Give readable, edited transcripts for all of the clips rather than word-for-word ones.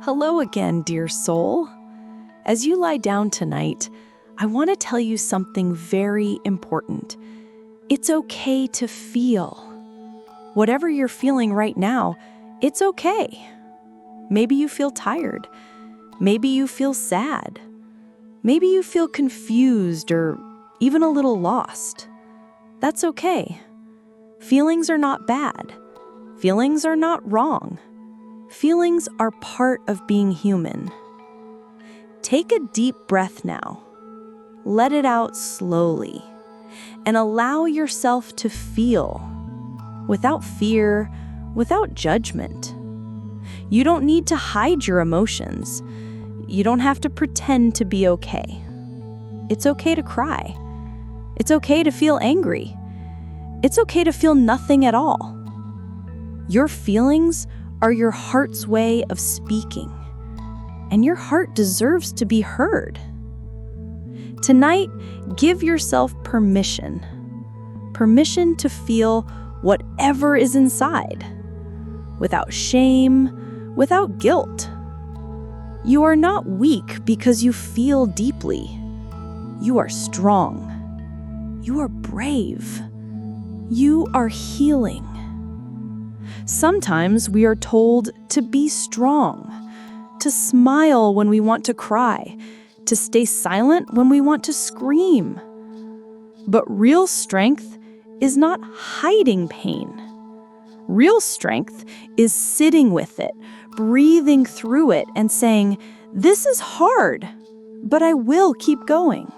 Hello again, dear soul. As you lie down tonight, I want to tell you something very important. It's okay to feel. Whatever you're feeling right now, it's okay. Maybe you feel tired. Maybe you feel sad. Maybe you feel confused or even a little lost. That's okay. Feelings are not bad. Feelings are not wrong. Feelings are part of being human. Take a deep breath now. Let it out slowly and allow yourself to feel without fear, without judgment. You don't need to hide your emotions. You don't have to pretend to be okay. It's okay to cry. It's okay to feel angry. It's okay to feel nothing at all. Your feelings are your heart's way of speaking, and your heart deserves to be heard. Tonight, give yourself permission to feel whatever is inside, without shame, without guilt. You are not weak because you feel deeply. You are strong. You are brave. You are healing. Sometimes we are told to be strong, to smile when we want to cry, to stay silent when we want to scream. But real strength is not hiding pain. Real strength is sitting with it, breathing through it, and saying, "This is hard, but I will keep going."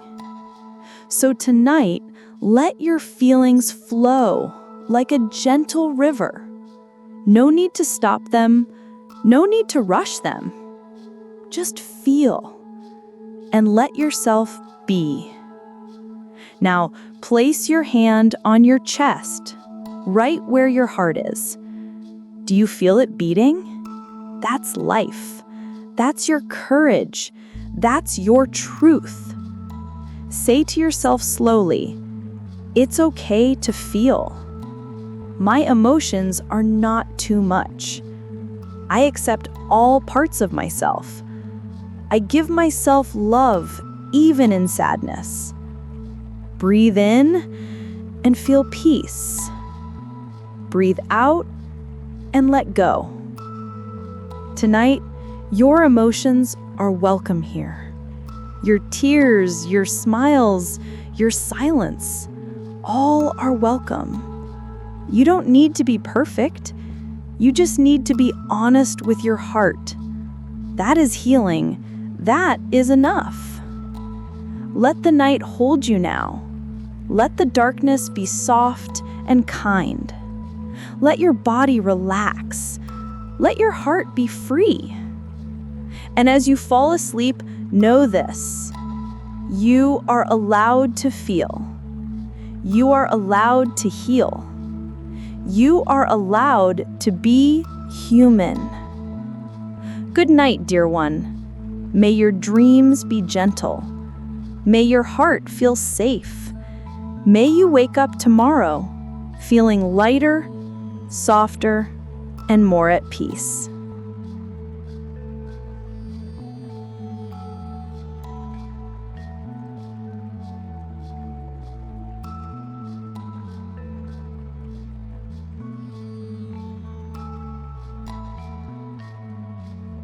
So tonight, let your feelings flow like a gentle river. No need to stop them, no need to rush them. Just feel and let yourself be. Now, place your hand on your chest, right where your heart is. Do you feel it beating? That's life. That's your courage. That's your truth. Say to yourself slowly, "It's okay to feel. My emotions are not too much. I accept all parts of myself. I give myself love even in sadness." Breathe in and feel peace. Breathe out and let go. Tonight, your emotions are welcome here. Your tears, your smiles, your silence, all are welcome. You don't need to be perfect. You just need to be honest with your heart. That is healing. That is enough. Let the night hold you now. Let the darkness be soft and kind. Let your body relax. Let your heart be free. And as you fall asleep, know this: you are allowed to feel. You are allowed to heal. You are allowed to be human. Good night, dear one. May your dreams be gentle. May your heart feel safe. May you wake up tomorrow feeling lighter, softer, and more at peace.